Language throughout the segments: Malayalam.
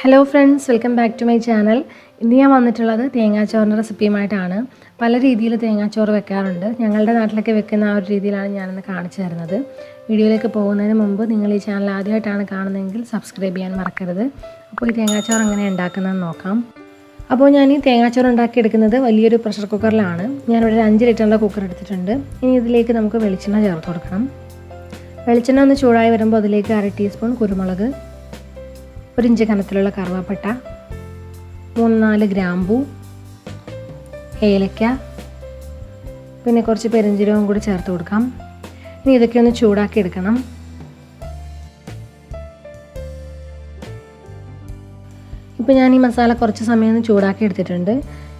Hello friends, welcome back to my channel. ഇന്ന് ഞാൻ വന്നിട്ടുള്ളത് തേങ്ങാച്ചോറിൻ്റെ റെസിപ്പിയുമായിട്ടാണ്. പല രീതിയിൽ തേങ്ങാച്ചോറ് വെക്കാറുണ്ട്. ഞങ്ങളുടെ നാട്ടിലൊക്കെ വെക്കുന്ന ആ ഒരു രീതിയിലാണ് ഞാനിന്ന് കാണിച്ചു തരുന്നത്. വീഡിയോയിലേക്ക് പോകുന്നതിന് മുമ്പ് നിങ്ങൾ ഈ ചാനൽ ആദ്യമായിട്ടാണ് കാണുന്നതെങ്കിൽ സബ്സ്ക്രൈബ് ചെയ്യാൻ മറക്കരുത്. അപ്പോൾ ഈ തേങ്ങാച്ചോറ് എങ്ങനെ ഉണ്ടാക്കുന്നതെന്ന് നോക്കാം. അപ്പോൾ ഞാൻ ഈ തേങ്ങാച്ചോറ് ഉണ്ടാക്കിയെടുക്കുന്നത് വലിയൊരു പ്രഷർ കുക്കറിലാണ്. ഞാനിവിടെ ഒരു 5 ലിറ്ററിൻ്റെ കുക്കർ എടുത്തിട്ടുണ്ട്. ഇനി ഇതിലേക്ക് നമുക്ക് വെളിച്ചെണ്ണ ചേർത്ത് കൊടുക്കണം. വെളിച്ചെണ്ണ ഒന്ന് ചൂടായി വരുമ്പോൾ അതിലേക്ക് 1/2 ടീസ്പൂൺ കുരുമുളക്, 1 ഇഞ്ച് കനത്തിലുള്ള കറുവാപ്പട്ട, 3-4 ഗ്രാമ്പൂ, ഏലക്ക, പിന്നെ കുറച്ച് പെരുംജീരകം കൂടി ചേർത്ത് കൊടുക്കാം. ഇനി ഇതൊക്കെ ഒന്ന് ചൂടാക്കി എടുക്കണം. ഇപ്പോൾ ഞാൻ ഈ മസാല കുറച്ച് സമയം ഒന്ന് ചൂടാക്കി എടുത്തിട്ടുണ്ട്.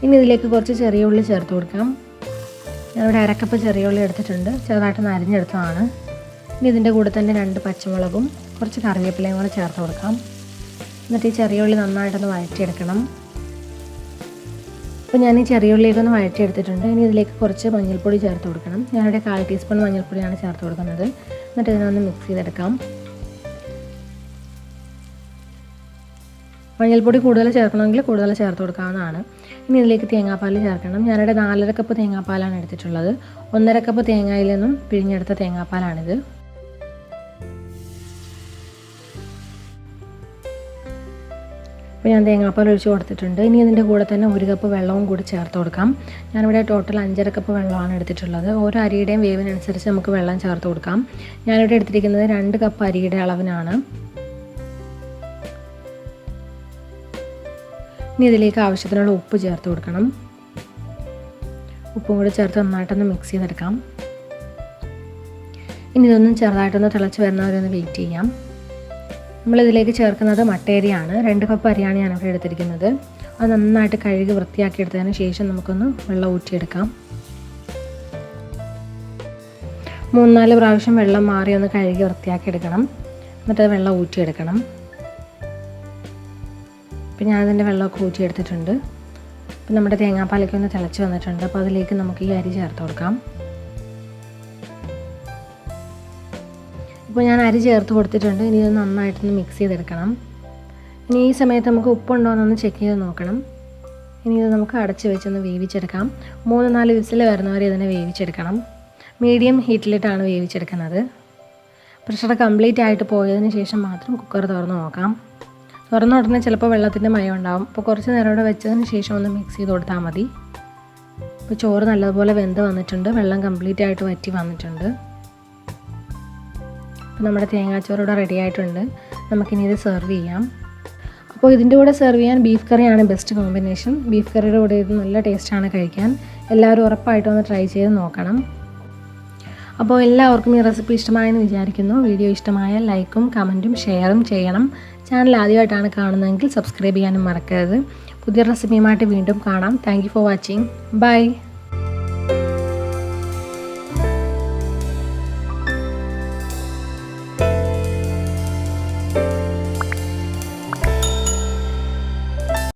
ഇനി ഇതിലേക്ക് കുറച്ച് ചെറിയ ഉള്ളി ചേർത്ത് കൊടുക്കാം. ഞാനിവിടെ 1/2 കപ്പ് ചെറിയ ഉള്ളി എടുത്തിട്ടുണ്ട്, ചെറുതായിട്ടൊന്ന് അരിഞ്ഞെടുത്തതാണ്. ഇനി ഇതിൻ്റെ കൂടെ തന്നെ 2 പച്ചമുളകും കുറച്ച് കറിവേപ്പിലയും കൂടെ ചേർത്ത് കൊടുക്കാം. എന്നിട്ട് ഈ ചെറിയ ഉള്ളി നന്നായിട്ടൊന്ന് വഴറ്റിയെടുക്കണം. അപ്പോൾ ഞാൻ ഈ ചെറിയ ഉള്ളിയൊക്കെ ഒന്ന് വഴറ്റിയെടുത്തിട്ടുണ്ട്. ഇനി ഇതിലേക്ക് കുറച്ച് മഞ്ഞൾപ്പൊടി ചേർത്ത് കൊടുക്കണം. ഞാനിവിടെ 1/4 ടീസ്പൂൺ മഞ്ഞൾപ്പൊടിയാണ് ചേർത്ത് കൊടുക്കുന്നത്. എന്നിട്ട് ഇതിനൊന്ന് മിക്സ് ചെയ്തെടുക്കാം. മഞ്ഞൾപ്പൊടി കൂടുതൽ ചേർക്കണമെങ്കിൽ കൂടുതൽ ചേർത്ത് കൊടുക്കാവുന്നതാണ്. ഇനി ഇതിലേക്ക് തേങ്ങാപ്പാൽ ചേർക്കണം. ഞാനിവിടെ 4.5 കപ്പ് തേങ്ങാപ്പാലാണ് എടുത്തിട്ടുള്ളത്. 1.5 കപ്പ് തേങ്ങയിൽ നിന്നും പിഴിഞ്ഞെടുത്ത തേങ്ങാപ്പാലാണിത്. അപ്പോൾ ഞാൻ തേങ്ങാപ്പാൽ ഒഴിച്ച് കൊടുത്തിട്ടുണ്ട്. ഇനി ഇതിൻ്റെ കൂടെ തന്നെ 1 കപ്പ് വെള്ളവും കൂടി ചേർത്ത് കൊടുക്കാം. ഞാനിവിടെ ടോട്ടൽ 5.5 കപ്പ് വെള്ളമാണ് എടുത്തിട്ടുള്ളത്. ഓരോ അരിയുടെയും വേവിനനുസരിച്ച് നമുക്ക് വെള്ളം ചേർത്ത് കൊടുക്കാം. ഞാനിവിടെ എടുത്തിരിക്കുന്നത് 2 കപ്പ് അരിയുടെ അളവിനാണ്. ഇനി ഇതിലേക്ക് ആവശ്യത്തിനുള്ള ഉപ്പ് ചേർത്ത് കൊടുക്കണം. ഉപ്പും കൂടി ചേർത്ത് നന്നായിട്ടൊന്ന് മിക്സ് ചെയ്തെടുക്കാം. ഇനി ഇതൊന്നും ചെറുതായിട്ടൊന്ന് തിളച്ച് വരുന്നവരെ ഒന്ന് വെയിറ്റ് ചെയ്യാം. നമ്മളിതിലേക്ക് ചേർക്കുന്നത് മട്ടയരിയാണ്. 2 കപ്പ് അരിയാണ് ഞാനിവിടെ എടുത്തിരിക്കുന്നത്. അത് നന്നായിട്ട് കഴുകി വൃത്തിയാക്കി എടുത്തതിന് ശേഷം നമുക്കൊന്ന് വെള്ളം ഊറ്റിയെടുക്കാം. 3-4 പ്രാവശ്യം വെള്ളം മാറി ഒന്ന് കഴുകി വൃത്തിയാക്കി എടുക്കണം. എന്നിട്ട് അത് വെള്ളം ഊറ്റിയെടുക്കണം. അപ്പോൾ ഞാനതിൻ്റെ വെള്ളമൊക്കെ ഊറ്റിയെടുത്തിട്ടുണ്ട്. അപ്പോൾ നമ്മുടെ തേങ്ങാപ്പാലൊക്കെ ഒന്ന് തിളച്ച് വന്നിട്ടുണ്ട്. അപ്പോൾ അതിലേക്ക് നമുക്ക് ഈ അരി ചേർത്ത് കൊടുക്കാം. ഇപ്പോൾ ഞാൻ അരി ചേർത്ത് കൊടുത്തിട്ടുണ്ട്. ഇനി ഇത് നന്നായിട്ടൊന്ന് മിക്സ് ചെയ്തെടുക്കണം. ഇനി ഈ സമയത്ത് നമുക്ക് ഉപ്പുണ്ടോയെന്നൊന്ന് ചെക്ക് ചെയ്ത് നോക്കണം. ഇനി ഇത് നമുക്ക് അടച്ച് വെച്ചൊന്ന് വേവിച്ചെടുക്കാം. 3-4 വിസിൽ വരുന്നവരെ ഇതിനെ വേവിച്ചെടുക്കണം. മീഡിയം ഹീറ്റിലിട്ടാണ് വേവിച്ചെടുക്കുന്നത്. പ്രഷർ കംപ്ലീറ്റ് ആയിട്ട് പോയതിന് ശേഷം മാത്രം കുക്കർ തുറന്ന് നോക്കാം. തുറന്ന ഉടനെ ചിലപ്പോൾ വെള്ളത്തിൻ്റെ മയം ഉണ്ടാവും. അപ്പോൾ കുറച്ച് നേരം ഇവിടെ വെച്ചതിന് ശേഷം ഒന്ന് മിക്സ് ചെയ്ത് കൊടുത്താൽ മതി. ഇപ്പോൾ ചോറ് നല്ലതുപോലെ വെന്ത് വന്നിട്ടുണ്ട്. വെള്ളം കംപ്ലീറ്റ് ആയിട്ട് വറ്റി വന്നിട്ടുണ്ട്. നമ്മുടെ തേങ്ങാച്ചോറ് ഇവിടെ റെഡി ആയിട്ടുണ്ട്. നമുക്കിനി ഇത് സെർവ് ചെയ്യാം. അപ്പോൾ ഇതിൻ്റെ കൂടെ സെർവ് ചെയ്യാൻ ബീഫ് കറിയാണ് ബെസ്റ്റ് കോമ്പിനേഷൻ. ബീഫ് കറിയുടെ കൂടെ ഇത് നല്ല ടേസ്റ്റാണ് കഴിക്കാൻ. എല്ലാവരും ഉറപ്പായിട്ടും ഒന്ന് ട്രൈ ചെയ്ത് നോക്കണം. അപ്പോൾ എല്ലാവർക്കും ഈ റെസിപ്പി ഇഷ്ടമായെന്ന് വിചാരിക്കുന്നു. വീഡിയോ ഇഷ്ടമായാൽ ലൈക്കും കമൻറ്റും ഷെയറും ചെയ്യണം. ചാനൽ ആദ്യമായിട്ടാണ് കാണുന്നതെങ്കിൽ സബ്സ്ക്രൈബ് ചെയ്യാനും മറക്കരുത്. പുതിയ റെസിപ്പിയുമായിട്ട് വീണ്ടും കാണാം. Thank you for watching. By.